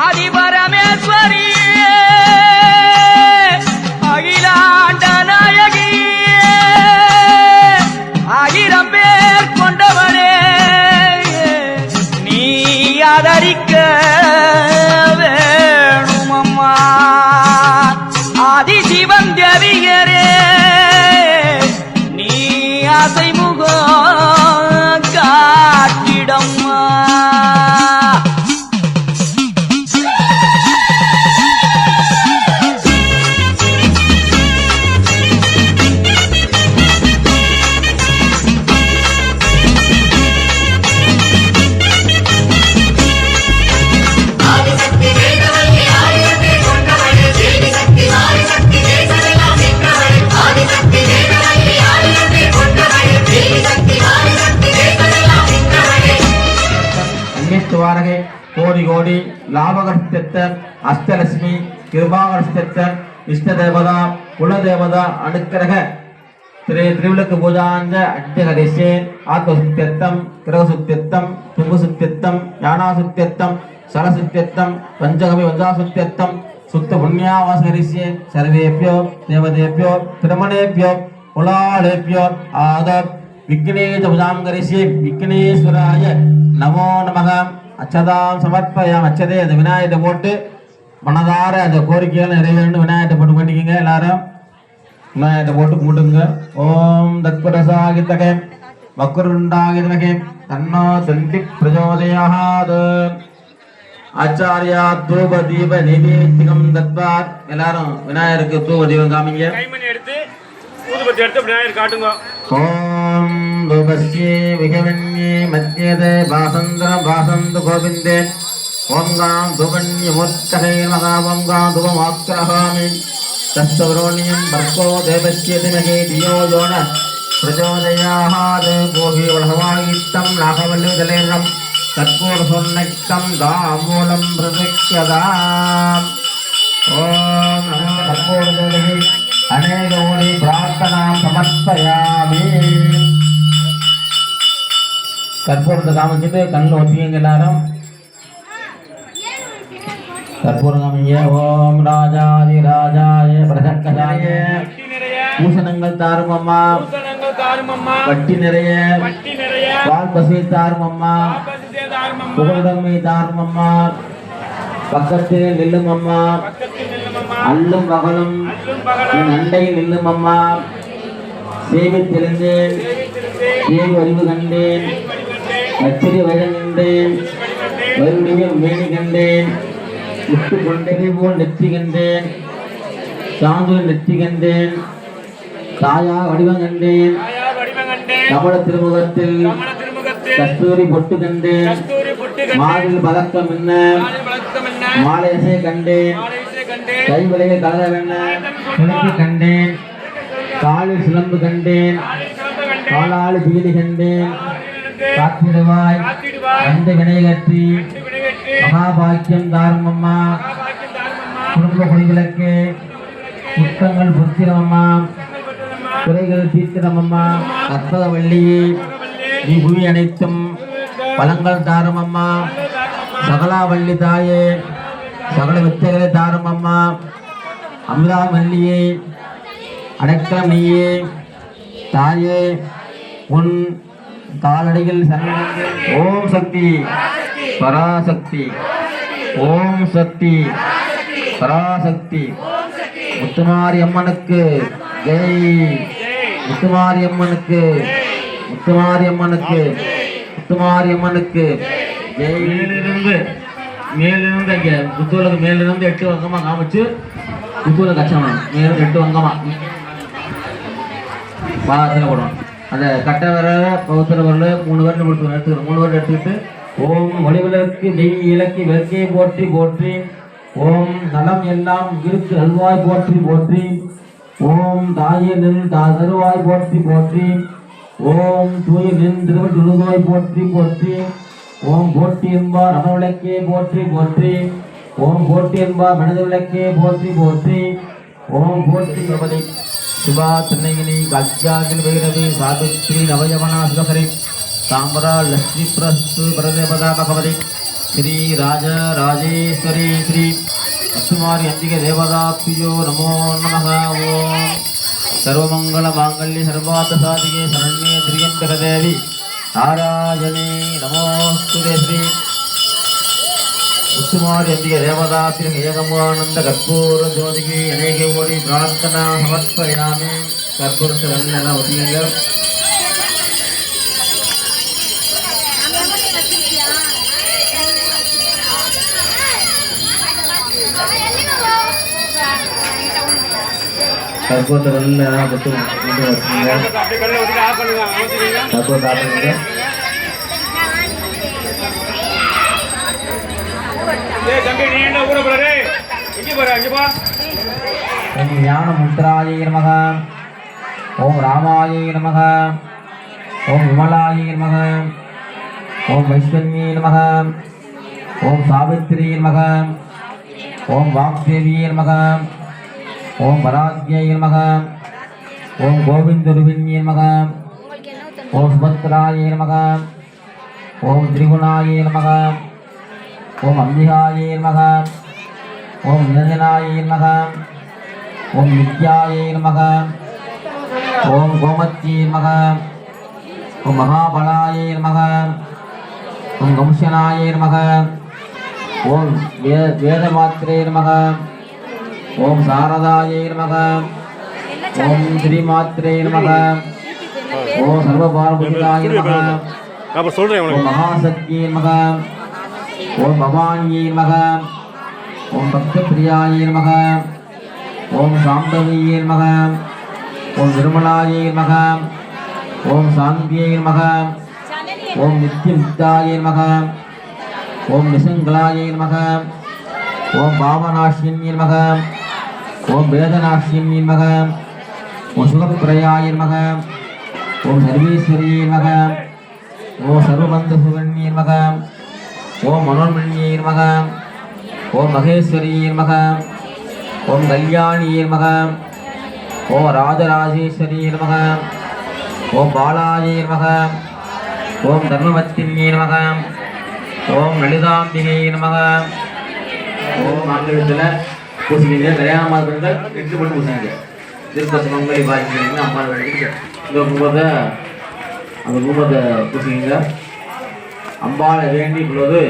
ஆதிபரமேஸ்வரி அகிலாண்ட நாயகி ஆயிரம் பேர் கொண்டவனே நீ ஆதரிக்க வேணுமம்மா ஆதிசிவன் தேவியரே நீ ஆசை முகம் காட்டிடம்மா கோடி கோடி லாபகர்த்தர் அஷ்டலட்சுமி கிருபாகர்த்தர் இஷ்ட தேவதா குலதேவதா அனுக்கிரக திருவிளக்கு பூஜாஞ்ச அத்தியகரிஷே ஆத்மசுத்தியத்தம் கிரகசுத்தியத்தம் துங்குசுத்தியத்தம் ஞானாசுத்தியத்தம் சரசுத்தியத்தம் பஞ்சகவி வஞ்சாசுத்தியத்தம் சுத்த புண்ணியாவாசகரிஷே சர்வேபியோ தேவதேபியோ திருமணேபியோ குலாலேபியோ ஆதர் விக்னேஷ பூஜாம் கரிஷே விக்னேஸ்வராய நமோ நமக அச்சதாம் சமர்ப்பயாம் அச்சதே அந்த விநாயகத்தை போட்டு மனதார அந்த கோரிக்கைகள் நிறைவேறணும் விநாயகத்தை போட்டு பண்ணிக்கங்க எல்லாரும் விநாயகத்தை போட்டு கும்பிட்டுங்க ஓம் தத்பரசாகிதகே வக்ருண்டாகிதகே தன்னோ தந்தி பிரச்சோதயாத் ஆச்சாரியா தூப தீப நிவேதிகம் தத்வாத் எல்லாரும் விநாயகருக்கு தூப தீபம் காமிங்க கைமணி எடுத்து ஊதுபத்தி எடுத்து விநாயகர் காட்டுங்க ஓம் தூபஸ்யே விகவன்யே மத்யதே வாசந்திரம் வாசந்து கோவிந்தே ஓம் காம் துவன்ய மூர்த்தகே மகா ஓம் காம் துவமாக்ரஹாமி தஸ்வரோணியம் பர்கோ தேவஸ்ய திமகே தியோ யோன பிரச்சோதயாத் கோஹி வளவாயித்தம் நாகவல்லி ஜலேனம் தத்பூர் சொன்னக்தம் தாமூலம் பிரதிக்யதாம் ஓம் நமோ தத்பூர் தேவகி அநேகோடி பிரார்த்தனாம் சமர்ப்பயாமி கற்பூரத்தை காமிச்சிட்டு கண்ணில் ஒத்திங்க எல்லாரும் கற்பூரம் காமிங்க ஓம் ராஜாதி ராஜாய பிரசக்கஜாய பூஷணங்கள் தாரும் அம்மா வட்டி நிறைய பால் பசி தாரும் அம்மா புகழுடமை தாரும் அம்மா பக்கத்தில் நில்லும் அம்மா அல்லும் பகலும் என் அண்டையில் நில்லும் அம்மா சேவித்திருந்தேன் சேவி அறிவு கண்டேன் அச்சரி வயது நின்றேன் மறுபடியும் மேனி கண்டேன் முட்டு கொண்டதை போல் நெற்றி கண்டேன் சாந்தூர் நெற்றி கண்டேன் தாயா வடிவம் கண்டேன் கமல திருமுகத்தில் கஸ்தூரி பொட்டு கண்டேன் மாடில் பதக்கம் என்ன மாலையசை கண்டேன் கைவிலையை கலகவென்ன கிழக்கு கண்டேன் காலில் சிலம்பு கண்டேன் காலாளி பீலி கண்டேன் காத்திடுவாய் அந்த வினைகற்றி மகாபாக்கியம் தாரும் அம்மா குடும்ப குடிகளுக்கு குற்றங்கள் புத்திரம் அம்மா குறைகள் தீர்த்திரம் அம்மா கற்பக வள்ளியே நீ புவி அனைத்தும் பழங்கள் தாரும் அம்மா சகலாவள்ளி தாயே சகல வித்தைகளை தாரும் அம்மா அமிர்தாவல்லியே அடைக்கலம் நீயே தாயே உன் காலடிகள் சரணடைந்து ஓம் சக்தி பராசக்தி ஓம் சக்தி பராசக்தி முத்துமாரி அம்மனுக்கு ஜெய் முத்துமாரி அம்மனுக்கு முத்துமாரி அம்மனுக்கு முத்துமாரி அம்மனுக்கு ஜெய் மேலிருந்து இங்கே புத்தூருக்கு மேலிருந்து 8 வங்கமாக காமிச்சு புத்தூரை கச்சணும் மேலிருந்து 8 வங்கமா பாதத்தில் போடணும் அந்த கட்டை விரல பௌத்திர விரல 3 விரல் எடுத்துக்கணும் 3 விரல் எடுத்துக்கிட்டு ஓம் ஒளிவிளக்கு நெய் இலக்கி வெறுக்கையை போற்றி போற்றி ஓம் நலம் எல்லாம் இருக்கு அல்வாய் போற்றி போற்றி ஓம் தாயே நின் தருவாய் போற்றி போற்றி ஓம் தூய நின் திருவள்ளுவாய் போற்றி போற்றி ஓம் போற்றி என்பார் அமவிளக்கே போற்றி போற்றி ஓம் போற்றி என்பார் மனது விளக்கே போற்றி போற்றி ஓம் போற்றி பகவதி சிவா திருநகினி கல்யாகில் வைரவி சாதுஸ்ரீ நவயவனா சிவகரி சாம்பரா லட்சுமி பிரஸ்து பிரதேவதா பகவதி श्री राज राजेश्वरी श्री कुमारी अंबिके देवताभ्यो नमो नमः। ओम सर्वमंगल मांगल्ये सर्वार्थ साधिके शरण्ये त्र्यंबके देवी नारायणे नमोस्तुते। श्री कुमारी अंबिके देवताभ्यो एकमानंद कर्पूर ज्योतिके अनेक कोटि प्रार्थना समर्पयामि। कर्पूर शरणेन उदियंग कर्पूर शरणेन बच्चों அப்படியே கல்ல ஊத்தி ஆஃப் பண்ணுங்க ஊத்திங்க कर्पूर साधन ஏய் தம்பி நீ என்ன ஊர போற டேய் இங்க போற இங்க போ ओम ज्ञान मुद्राय नमः। ओम रामाय नमः। ओम विमलाय नमः। ओम वैष्णव्ये नमः। ओम सावित्री नमः। ओम वाग्देवी नमः। ओम वराज्ञे नमः। ओम गोविंदरूपिण्ये नमः। ओम सुभद्राय नमः। ओम त्रिगुणाय नमः। ओम अंबिकाय नमः। ओम निरंजनाय नमः। ओम नित्याय नमः। ओम गोमत्ये नमः। ओम महाबलाय नमः। ओम गंशनाय नमः। ओम वेदमात्रे नमः। ओम शारदाय नमः। ओम श्रीमात्रे नमः। ओम सर्वपार्वतीय नमः। அப்ப சொல்றேன் ओम உங்களுக்கு महाशक्तिये नमः। ओम भवान्ये नमः। ओम भक्तप्रियाय नमः। ओम शांभवीये नमः। ओम निर्मलाय नमः। ओम शांत्यै नमः। ओम नित्यमुक्ताय नमः। ओम निसंगलाय नमः। ओम पावनाशिन्ये नमः। ओम वेदनाशिन्ये नमः। ओम सुखप्रयाय नमः। ओम सर्वेश्वर्ये नमः। ओम सर्वबन्धुसुगण्ये नमः। ओम मनोन्मण्ये नमः। ओम महेश्वर्ये नमः। ओम कल्याणी नमः। ओम राजराजेश्वरी नमः। ओम बालाय नमः। ओम धर्मवत्तिन्ये नमः। ओम ललिताम्बिके नमः। ओम ஆங்கிலத்தில் பூசிக்கிங்க கல்யாணம் ஆகுறது எட்டு பண்ணி பூசிங்க திருப்பதி மங்கலி பாதிக்கிறீங்க அம்மா வேலைக்கு இந்த கும்பத்தை அந்த கும்பத்தை பூசிக்கிங்க அம்பாளை வேண்டி உள்ளது